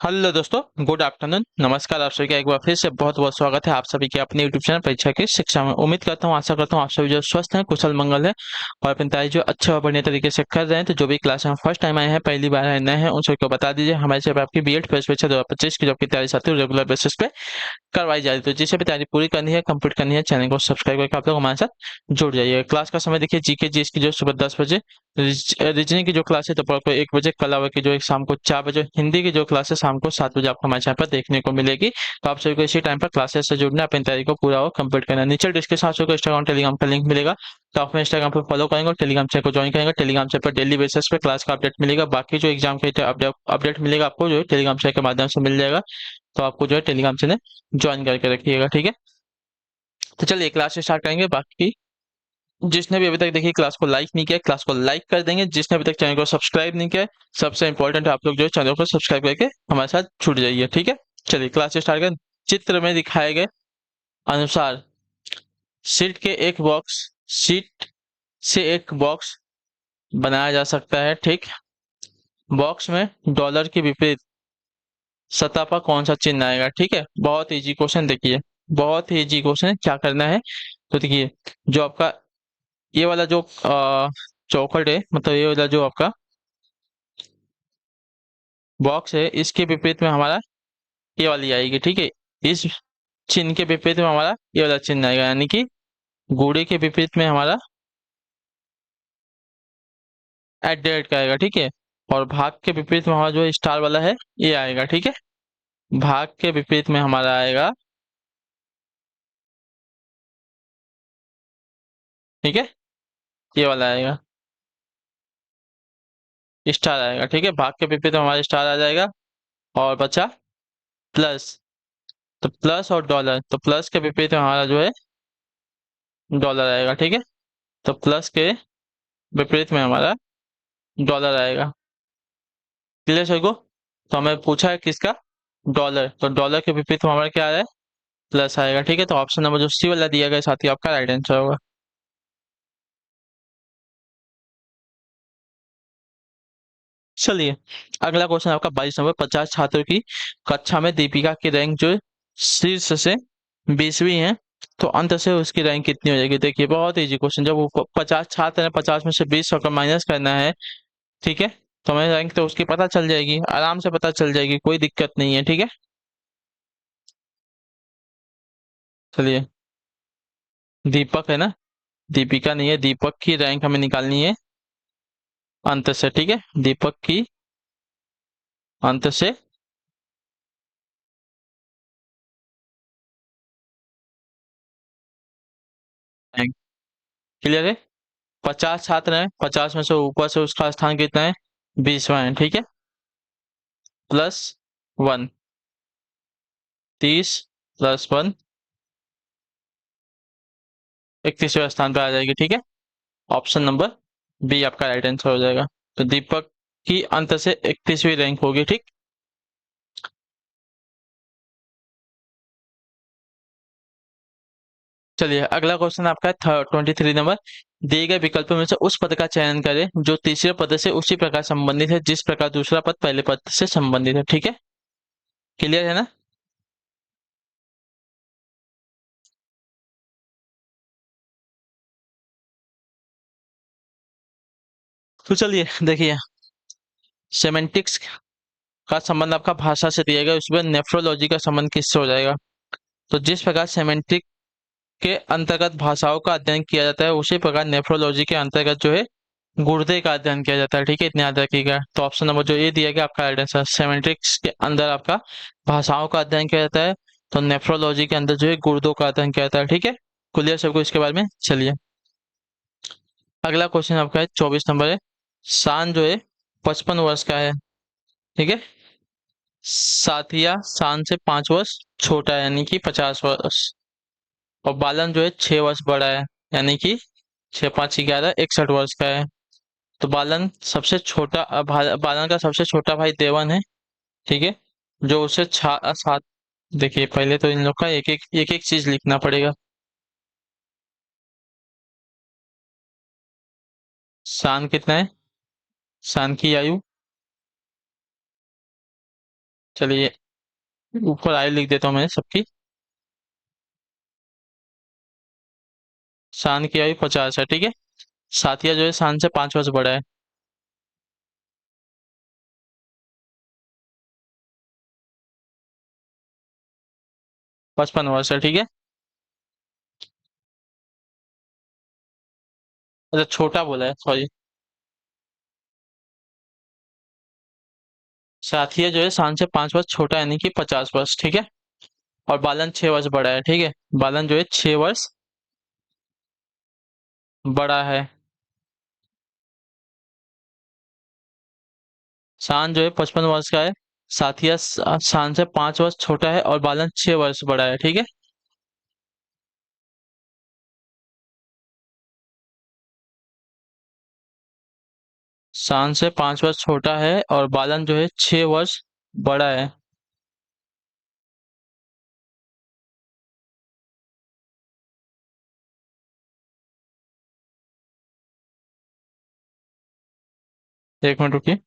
Hello दोस्तों, good afternoon. नमस्कार। आप सभी का एक बार फिर से बहुत बहुत स्वागत है आप सभी के अपने यूट्यूब चैनल परीक्षा की शिक्षा में। उम्मीद करता हूँ, आशा करता हूँ आप सभी जो स्वस्थ हैं, कुशल मंगल है और अपनी तैयारी जो अच्छे और बढ़िया तरीके से कर रहे हैं। तो जो भी क्लास में फर्स्ट टाइम आए हैं, पहली बार आए नए हैं, उन सभी को बता दीजिए हमारे से आपकी बीएड प्रेस परीक्षा 2025 की जो आपकी तैयारी साथी रेगुलर बेसिस पे करवाई जा रही है। तो जिसे भी तैयारी पूरी करनी है, कंप्लीट करनी है, चैनल को सब्सक्राइब करके आप लोग हमारे साथ जुड़ जाइए। क्लास का समय देखिए, जीके जीएस की जो सुबह 10 बजे, रीजनिंग की जो क्लास है दोपहर को 1 बजे, कला की जो एक शाम को 4 बजे, हिंदी की जो क्लास है शाम को 7 बजे आपको हमारे चैनल पर देखने को मिलेगी। तो आप सभी को इसी टाइम पर क्लासेस से जुड़ना है, अपनी तैयारी को पूरा और कंप्लीट करना है। नीचे डिस्क्रिप्शन आप सबको इंस्टाग्राम टेलीग्राम का लिंक मिलेगा। तो आप इंस्टाग्राम पर फॉलो करेंगे और टेलीग्राम चैनल को ज्वाइन करेंगे। टेलीग्राम चैनल पर डेली बेसिस पे क्लास का अपडेट मिलेगा। बाकी जो एग्जाम के अपडेट मिलेगा आपको जो है टेलीग्राम चैनल के माध्यम से मिल जाएगा। तो आपको जो है टेलीग्राम चैनल ज्वाइन करके रखिएगा, ठीक है। तो चलिए क्लास स्टार्ट करेंगे। बाकी जिसने भी अभी तक देखिए क्लास को लाइक नहीं किया, क्लास को लाइक कर देंगे। जिसने अभी तक चैनल को सब्सक्राइब नहीं किया, सबसे इंपॉर्टेंट है आप लोग जो है चैनल को सब्सक्राइब करके हमारे साथ जुड़ जाइए, ठीक है। चलिए क्लास स्टार्ट करें। चित्र में दिखाए गए अनुसार शीट से एक बॉक्स बनाया जा सकता है, ठीक। बॉक्स में डॉलर के विपरीत सतह पर कौन सा चिन्ह आएगा, ठीक है। बहुत इजी क्वेश्चन, देखिए बहुत ही इजी क्वेश्चन है। क्या करना है, तो देखिए जो आपका ये वाला जो चौखट है, मतलब ये वाला जो आपका बॉक्स है, इसके विपरीत में हमारा ये वाली आएगी, ठीक है। इस चिन्ह के विपरीत में हमारा ये वाला चिन्ह आएगा, यानी कि गुणे के विपरीत में हमारा एट द रेट का आएगा, ठीक है। और भाग के विपरीत में हमारा जो स्टार वाला है ये आएगा, ठीक है। भाग के विपरीत में हमारा आएगा, ठीक है, ये वाला आएगा, स्टार आएगा, ठीक है। भाग के विपरीत में हमारा स्टार आ जाएगा। और बचा प्लस। तो प्लस और डॉलर, तो प्लस के विपरीत में हमारा जो है डॉलर आएगा, ठीक है। तो प्लस के विपरीत में हमारा डॉलर आएगा। क्लियर सभी को। तो हमें पूछा है किसका, डॉलर। तो डॉलर के विपरीत में हमारा क्या आ रहा है, प्लस आएगा, ठीक है। तो ऑप्शन नंबर जो सी वाला दिया गया साथी आपका राइट आंसर होगा। चलिए अगला क्वेश्चन आपका 22 नंबर। 50 छात्रों की कक्षा में दीपिका की रैंक जो शीर्ष से 20वीं है, तो अंत से उसकी रैंक कितनी हो जाएगी। देखिए बहुत इजी क्वेश्चन। जब वो 50 छात्र हैं, 50 में से 20 अगर माइनस करना है, ठीक है, तो हमें रैंक तो उसकी पता चल जाएगी, आराम से पता चल जाएगी, कोई दिक्कत नहीं है, ठीक है। चलिए दीपक है ना, दीपिका नहीं है। दीपक की रैंक हमें निकालनी है अंत से, ठीक है। दीपक की अंत से रैंक। क्लियर है। 50 छात्र हैं, 50 में से ऊपर से उसका स्थान कितना है, 20वां है, ठीक है। +1, 30 + 1, 31वें स्थान पर आ जाएगी, ठीक है। ऑप्शन नंबर बी आपका राइट आंसर हो जाएगा। तो दीपक की अंत से 31वीं रैंक होगी, ठीक। चलिए अगला क्वेश्चन आपका है 23 नंबर। दिए गए विकल्पों में से उस पद का चयन करें जो तीसरे पद से उसी प्रकार संबंधित है जिस प्रकार दूसरा पद पहले पद से संबंधित है, ठीक है। क्लियर है ना। तो चलिए देखिए, सेमेंटिक्स का संबंध आपका भाषा से दिया गया, उसमें नेफ्रोलॉजी का संबंध किससे हो जाएगा। तो जिस प्रकार सेमेंटिक के अंतर्गत भाषाओं का अध्ययन किया जाता है, उसी प्रकार नेफ्रोलॉजी के अंतर्गत जो है गुर्दे का अध्ययन किया जाता है, ठीक है। इतने याद रखिएगा। तो ऑप्शन नंबर जो ये दिया गया आपका राइट आंसर। सेमेंटिक्स के अंदर आपका भाषाओं का अध्ययन किया जाता है, तो नेफ्रोलॉजी के अंदर जो है गुर्दों का अध्ययन किया जाता है, ठीक है। क्लियर सबको इसके बारे में। चलिए अगला क्वेश्चन आपका है 24 नंबर है। शान जो है 55 वर्ष का है, ठीक है। साथिया शान से 5 वर्ष छोटा है, यानी कि 50 वर्ष। और बालन जो है 6 वर्ष बड़ा है, यानी कि 6 × 5 = 11, 61 वर्ष का है। तो बालन का सबसे छोटा भाई देवन है, ठीक है। जो उससे सात। देखिए पहले तो इन लोग का एक एक चीज लिखना पड़ेगा। शान कितना है, शान की आयु, चलिए, ऊपर आयु लिख देता हूँ मैं सबकी। शान की आयु 50 है, ठीक है। साथिया जो है शान से 5 वर्ष बड़ा है। 55 वर्ष है, ठीक है। अच्छा, छोटा बोला है, सॉरी। साथिया जो है शान से 5 वर्ष छोटा है, यानी कि 50 वर्ष, ठीक है। और बालन 6 वर्ष बड़ा है, ठीक है। बालन जो है 6 वर्ष बड़ा है। शान जो है 55 वर्ष का है। साथिया शान से 5 वर्ष छोटा है और बालन 6 वर्ष बड़ा है, ठीक है। शान से 5 वर्ष छोटा है और बालन जो है 6 वर्ष बड़ा है। एक मिनट रुकिए।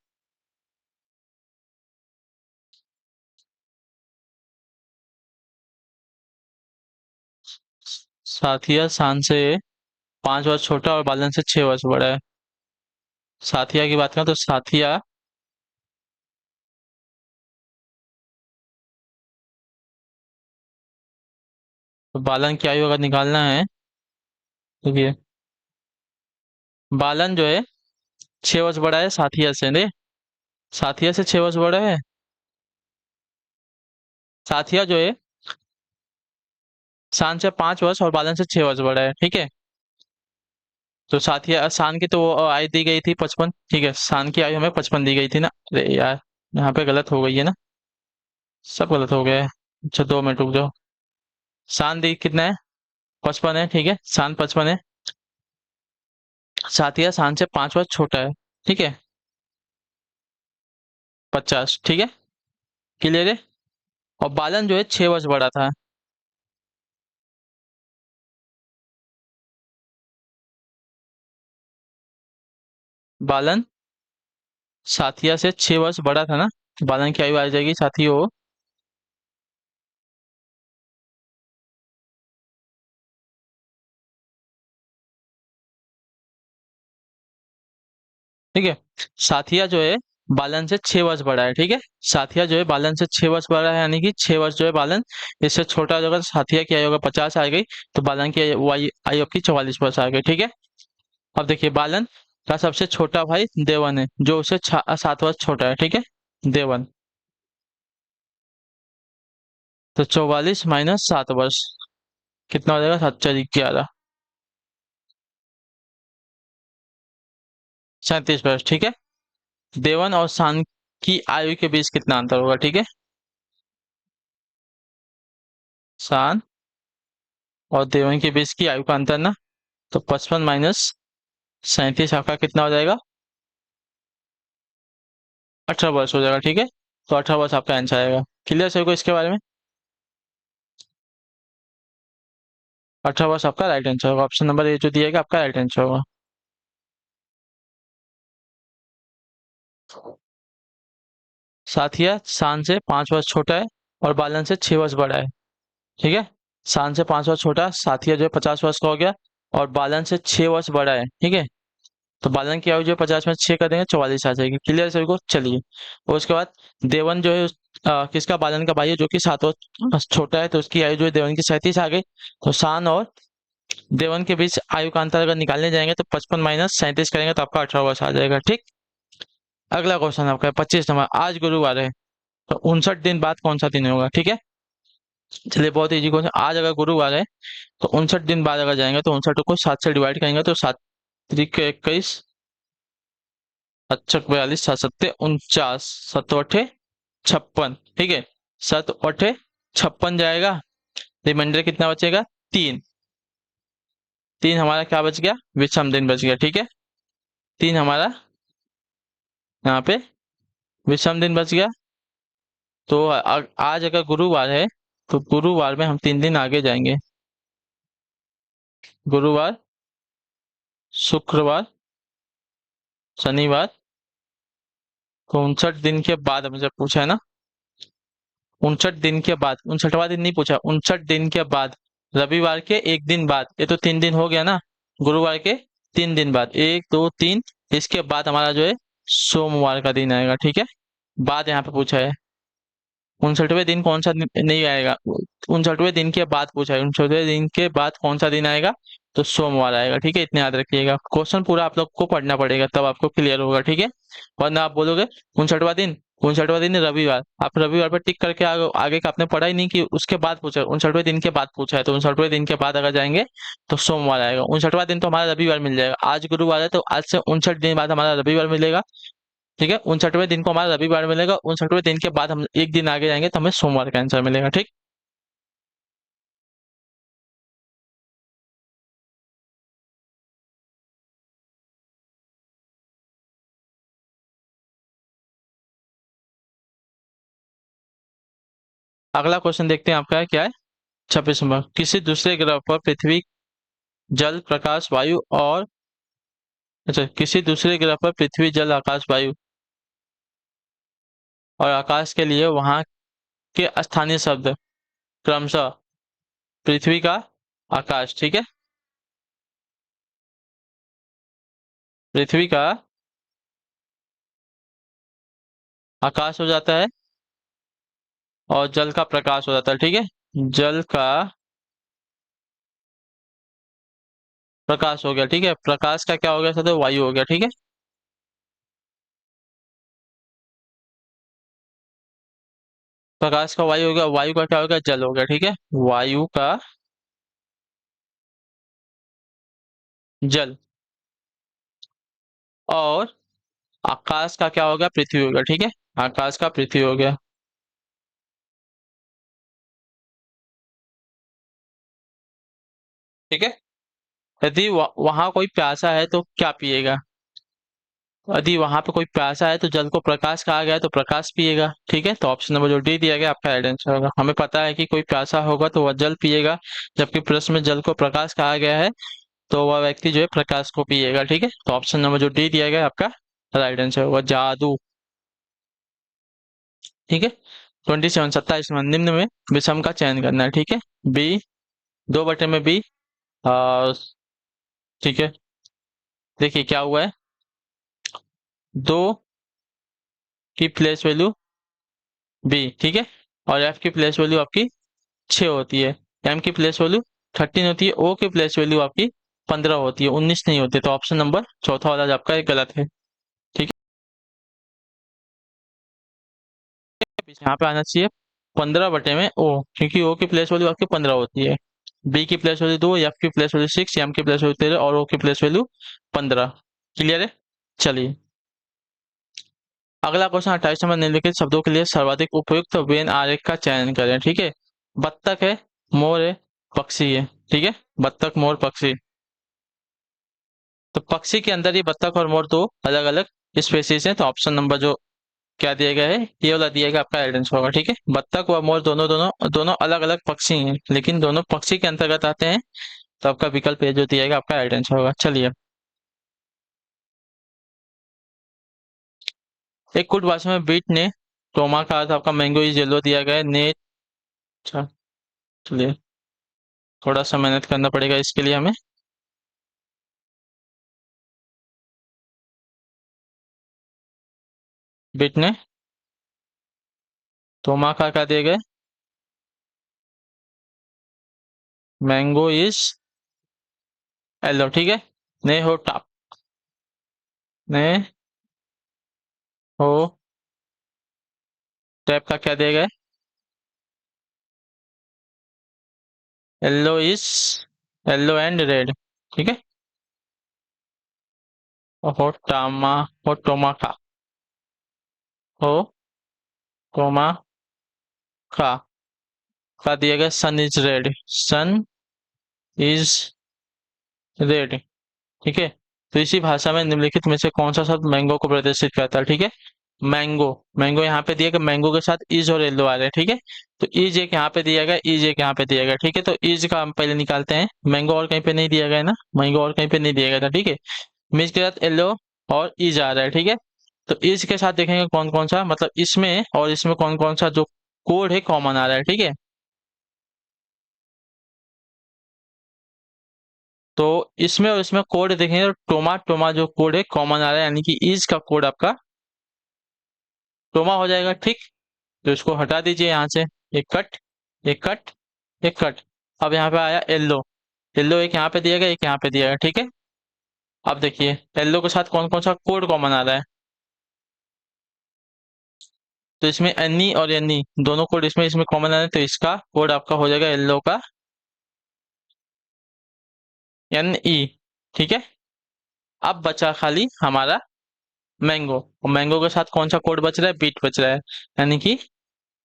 साथिया शान से 5 वर्ष छोटा और बालन से 6 वर्ष बड़ा है। साथिया की बात करें तो साथिया बालन की आयु अगर निकालना है, देखिए, बालन जो है 6 वर्ष बड़ा है साथिया से, ने साथिया से 6 वर्ष बड़ा है। साथिया जो है शान से 5 वर्ष और बालन से 6 वर्ष बड़ा है, ठीक है। तो साथिया शान की तो आयु दी गई थी 55, ठीक है। शान की आयु हमें 55 दी गई थी ना। अरे यार, यहाँ पे गलत हो गई है ना, सब गलत हो गया है। अच्छा, 2 मिनट रुक जाओ। शान दी कितना है? 55 है, ठीक है। शान 55 है। साथिया शान से 5 वर्ष छोटा है, ठीक है। 50, ठीक है। क्लियर है। और बालन जो है 6 वर्ष बड़ा था। बालन साथिया से 6 वर्ष बड़ा था ना, तो बालन की आयु आ जाएगी साथियों, ठीक है। साथिया जो है बालन से 6 वर्ष बड़ा है, ठीक है। साथिया जो है बालन से 6 वर्ष बड़ा है, यानी कि 6 वर्ष जो है बालन इससे छोटा हो जाएगा, तो साथिया की आयु अगर 50 आ गई, तो बालन की आयु आपकी 44 वर्ष आ गई, ठीक है। अब देखिए, बालन का सबसे छोटा भाई देवन है, जो उससे 7 वर्ष छोटा है, ठीक है। देवन। तो 44 - 7 वर्ष कितना हो जाएगा? 7×4 = 11। 37 वर्ष, ठीक है। देवन और शान की आयु के बीच कितना अंतर होगा, ठीक है। शान और देवन के बीच की आयु का अंतर ना, तो 55 - 37 आपका कितना हो जाएगा? 18 वर्ष हो जाएगा, ठीक है। तो 18 वर्ष आपका आंसर आएगा। क्लियर सभी को इसके बारे में? 18 वर्ष आपका राइट आंसर होगा। ऑप्शन नंबर ए जो दिएगा आपका राइट आंसर होगा। साथिया शान से 5 वर्ष छोटा है और बालन से 6 वर्ष बड़ा है, ठीक है। शान से 5 वर्ष छोटा, साथिया जो है 50 वर्ष का हो गया, और बालन से 6 वर्ष बड़ा है, ठीक है। तो बालन की आयु जो 50 में 6 कर देंगे 44 आ जाएगी। क्लियर सभी को? चलिए। और उसके बाद देवन जो है किसका? बालन का भाई है, जो कि 7 वर्ष छोटा है, तो उसकी आयु जो है देवन की 37 आ गई। तो शान और देवन के बीच आयु का अंतर अगर निकालने जाएंगे तो 55 - 37 करेंगे तो आपका 18 वर्ष आ जाएगा, ठीक। अगला क्वेश्चन आपका है 25 नंबर। आज गुरुवार है, तो 59 दिन बाद कौन सा दिन होगा, ठीक है। चलिए, बहुत इजी क्वेश्चन। आज अगर गुरुवार है तो 59 दिन बाद अगर जाएंगे तो 59 को 7 से डिवाइड करेंगे, तो 7×3 = 21, 7×42, 7×7 = 49, 7×8 = 56, ठीक है। 7×8 = 56 जाएगा। रिमाइंडर कितना बचेगा? 3। 3 हमारा क्या बच गया? विषम दिन बच गया, ठीक है। 3 हमारा यहाँ पे विषम दिन बच गया। तो आज अगर गुरुवार है तो गुरुवार में हम 3 दिन आगे जाएंगे। गुरुवार, शुक्रवार, शनिवार। तो 59 दिन के बाद हमसे पूछा है ना, 59 दिन के बाद, 59वां दिन नहीं पूछा, 59 दिन के बाद, रविवार के एक दिन बाद, ये तो 3 दिन हो गया ना, गुरुवार के 3 दिन बाद, 1 2 3, इसके बाद हमारा जो है सोमवार का दिन आएगा, ठीक है। बाद यहाँ पे पूछा है, 59वें दिन कौन सा नहीं आएगा, 59वें दिन के बाद पूछा है, 59वें दिन के बाद कौन सा दिन आएगा, तो सोमवार आएगा, ठीक है। इतने याद रखिएगा, क्वेश्चन पूरा आप लोग को पढ़ना पड़ेगा तब आपको क्लियर होगा, ठीक है। वरना आप बोलोगे 59वां दिन, 59वां दिन रविवार, आप रविवार पर टिक करके आगे का आपने पढ़ा ही नहीं कि उसके बाद पूछा है, 59वें दिन के बाद पूछा है, तो 59वें दिन के बाद अगर जाएंगे तो सोमवार आएगा। 59वां दिन तो हमारा रविवार मिल जाएगा, आज गुरुवार है तो आज से 59 दिन बाद हमारा रविवार मिलेगा, ठीक है। 59वें दिन को हमारा रविवार मिलेगा, 59वें दिन के बाद हम एक दिन आगे जाएंगे तो हमें सोमवार का आंसर मिलेगा, ठीक। अगला क्वेश्चन देखते हैं आपका क्या है। 26 नंबर, किसी दूसरे ग्रह पर पृथ्वी, जल, प्रकाश, वायु और, अच्छा, किसी दूसरे ग्रह पर पृथ्वी, जल, आकाश, वायु और आकाश के लिए वहां के स्थानीय शब्द क्रमशः पृथ्वी का, आकाश, ठीक है, पृथ्वी का आकाश हो जाता है और जल का प्रकाश हो जाता है, ठीक है। जल का प्रकाश हो गया, ठीक है, प्रकाश का क्या हो गया, तो वायु हो गया, ठीक है। प्रकाश का वायु हो गया, वायु का क्या हो गया, जल हो गया, ठीक है, वायु का जल, और आकाश का क्या हो गया, पृथ्वी हो गया, ठीक है, आकाश का पृथ्वी हो गया, ठीक है। यदि वहां कोई प्यासा है तो क्या पिएगा, यदि वहां पे कोई प्यासा है तो जल को प्रकाश कहा गया है तो प्रकाश पिएगा, ठीक है। तो ऑप्शन नंबर जो डी दिया गया आपका राइट आंसर होगा। हमें पता है कि कोई प्यासा होगा तो वह जल पिएगा, जबकि प्रश्न में जल को प्रकाश कहा गया है तो वह व्यक्ति जो है प्रकाश को पिएगा, ठीक है। तो ऑप्शन नंबर जो डी दिया गया है आपका राइट आंसर होगा, जादू, ठीक है। 27 में निम्न में विषम का चयन करना है, ठीक है। बी, 2/बी, और, ठीक है, देखिए क्या हुआ है, दो की प्लेस वैल्यू बी, ठीक है, और एफ की प्लेस वैल्यू आपकी 6 होती है, एम की प्लेस वैल्यू 13 होती है, ओ की प्लेस वैल्यू आपकी 15 होती है, 19 नहीं होती, तो ऑप्शन नंबर चौथा वाला जो आपका गलत है, ठीक है। यहाँ पे आना चाहिए 15 में ओ, क्योंकि ओ की प्लेस वैल्यू आपकी 15 होती है, बी की प्लेस वैल्यू 2, एफ की प्लेस वैल्यू 6, एम की प्लेस वैल्यू 13 और ओ की प्लेस वैल्यू 15। क्लियर है। चलिए अगला क्वेश्चन, 28 नंबर, निम्नलिखित शब्दों के लिए सर्वाधिक उपयुक्त वेन आरेख का चयन करें, ठीक है। बत्तख है, मोर है, पक्षी है, ठीक है, बत्तख, मोर, पक्षी। तो पक्षी के अंदर ही बत्तख और मोर दो अलग अलग स्पेसीज हैं, तो ऑप्शन नंबर जो क्या दिया गया है, ये वाला दिया गया आपका राइट आंसर होगा, ठीक है। बत्तख व मोर दोनों दोनों दोनों अलग अलग पक्षी हैं, लेकिन दोनों पक्षी के अंतर्गत आते हैं, तो आपका विकल्प ए जो दिया गया आपका राइट आंसर होगा। चलिए, एक कुट भाषा में बीट ने टोमा का अर्थ आपका मैंगो इज येलो दिया गया है, ने, अच्छा, चलिए थोड़ा सा मेहनत करना पड़ेगा इसके लिए हमें। बीट ने टोमा का क्या दिया गया, मैंगो इज येलो, ठीक है। ने हो टॉप, ने हो टैप का क्या दिया गया, yellow is, yellow and red, ठीक है। और हो टामा, हो टोमा हो टोमा का दिया गया, sun is red, sun is red, ठीक है। तो इसी भाषा में निम्नलिखित में से कौन सा शब्द मैंगो को प्रदर्शित करता है, ठीक है। मैंगो, मैंगो यहाँ पे दिया गया, मैंगो के साथ इज और येलो आ रहे हैं, ठीक है। तो इज एक यहाँ पे दिया गया, इज एक यहाँ पे दिया गया, ठीक है। तो इज का हम पहले निकालते हैं, मैंगो और कहीं पे नहीं दिया गया है ना, मैंगो और कहीं पे नहीं दिया गया था, ठीक है। मिर्च के साथ येलो और इज आ रहा है, ठीक है। तो इज के साथ देखेंगे कौन कौन सा, मतलब इसमें और इसमें कौन कौन सा जो कोड है कॉमन आ रहा है, ठीक है। तो इसमें और इसमें कोड देखेंगे तो टोमा टोमा जो कोड है कॉमन आ रहा है, यानी कि इज का कोड आपका टोमा हो जाएगा, ठीक। तो इसको हटा दीजिए यहाँ से, एक कट, एक कट, एक कट। अब यहाँ पे आया येल्लो, येल्लो एक यहाँ पे दिया गया, एक यहाँ पे दिया गया, ठीक है। अब देखिए येल्लो के साथ कौन कौन सा कोड कॉमन आ रहा है। तो इसमें एनी और एनी दोनों कोड इसमें इसमें कॉमन आ रहे हैं, तो इसका कोड आपका हो जाएगा येल्लो का एन ई, ठीक है। अब बचा खाली हमारा मैंगो, और मैंगो के साथ कौन सा कोड बच रहा है, बीट बच रहा है, यानी कि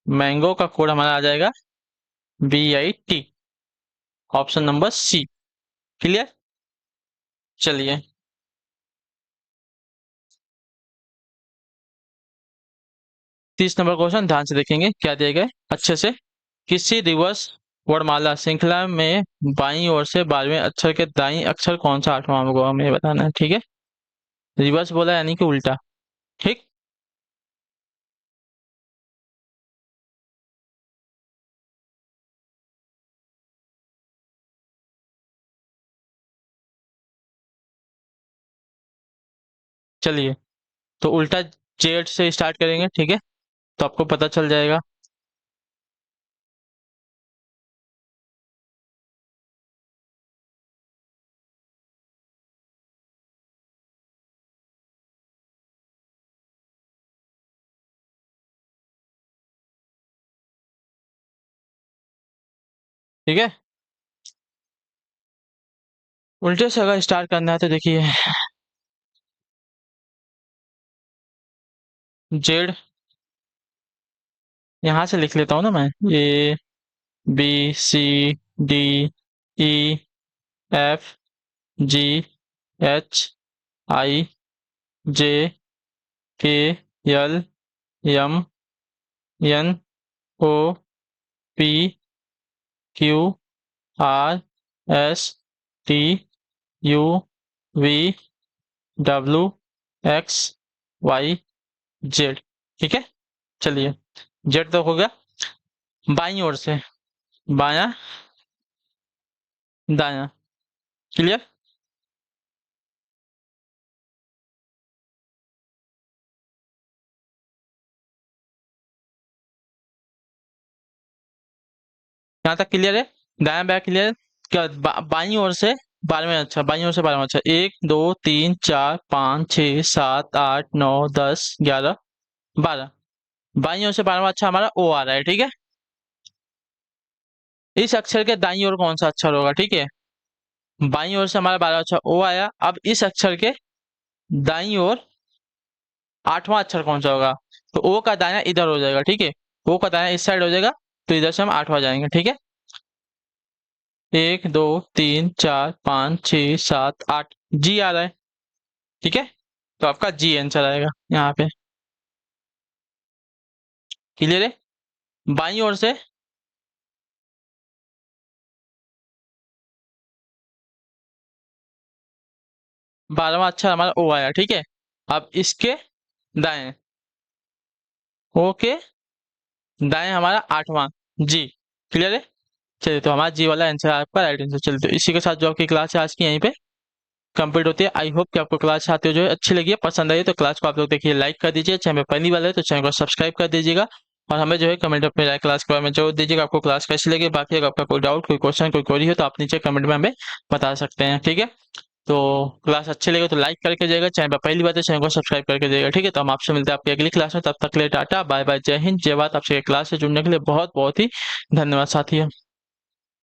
मैंगो का कोड हमारा आ जाएगा BIT, option number C. Clear. चलिए 30 नंबर क्वेश्चन ध्यान से देखेंगे क्या दिया गया है अच्छे से। किसी रिवर्स वर्णमाला श्रृंखला में बाईं ओर से 12वें अक्षर के दाईं अक्षर कौन सा 8वां होगा, हमें बताना है, ठीक है। रिवर्स बोला यानी कि उल्टा, ठीक। चलिए तो उल्टा जेड से स्टार्ट करेंगे, ठीक है, तो आपको पता चल जाएगा। ठीक है, उल्टे से अगर स्टार्ट करना है तो देखिए जेड यहाँ से लिख लेता हूँ ना मैं, ABCDEFGHIJKLMNOPQRSTUV, ठीक है। चलिए जेड तो हो गया। बाईं ओर से बायां दायां, क्लियर। यहाँ तक क्लियर है, दायां बायां क्लियर। क्या बाईं ओर से 12वें, अच्छा बाईं ओर से 12वें, अच्छा 1 2 3 4 5 6 7 8 9 10 11 12। बाईं ओर से 12वां अच्छा हमारा ओ आ रहा है, ठीक है। इस अक्षर के दाईं ओर कौन सा अक्षर होगा, ठीक है। बाईं ओर से हमारा 12वां अक्षर ओ आया, अब इस अक्षर के दाईं ओर 8वां अक्षर कौन सा होगा, तो ओ का दायां इधर हो जाएगा, ठीक है। ओ का दायां इस साइड हो जाएगा, तो इधर से हम 8वां जाएंगे, ठीक है। 1 2 3 4 5 6 7 8 जी आ रहा है, ठीक है। तो आपका जी आंसर आएगा यहाँ पे। क्लियर है। बाईं ओर से 12वां अक्षर हमारा ओ आया, ठीक है। अब इसके दाएं, ओ के दाएं हमारा 8वां जी। क्लियर है। चलिए तो हमारा जी वाला आंसर आपका राइट आंसर। चलिए तो इसी के साथ जो आपकी क्लास है आज की यहीं पे कंप्लीट होती है। आई होप कि आपको क्लास आते हुए जो है अच्छी लगी है, पसंद आई है, तो क्लास को आप लोग देखिए लाइक कर दीजिए, चैनल पे पहली बार है तो चैनल को सब्सक्राइब कर दीजिएगा, और हमें जो है कमेंट अपने राय क्लास के बारे में जरूर दीजिएगा, आपको क्लास कैसी लगी। बाकी अगर आपका कोई डाउट, कोई क्वेश्चन, कोई क्वेरी हो तो आप नीचे कमेंट में हमें बता सकते हैं, ठीक है। तो क्लास अच्छी लगे तो लाइक करके जाएगा, चैनल पर पहली बार है चैनल को सब्सक्राइब करके जाएगा, ठीक है। तो हम आपसे मिलते हैं आपकी अगली क्लास में, तब तक के लिए टाटा बाय बाय, जय हिंद जय भारत। आपसे क्लास से जुड़ने के लिए बहुत बहुत ही धन्यवाद साथियों।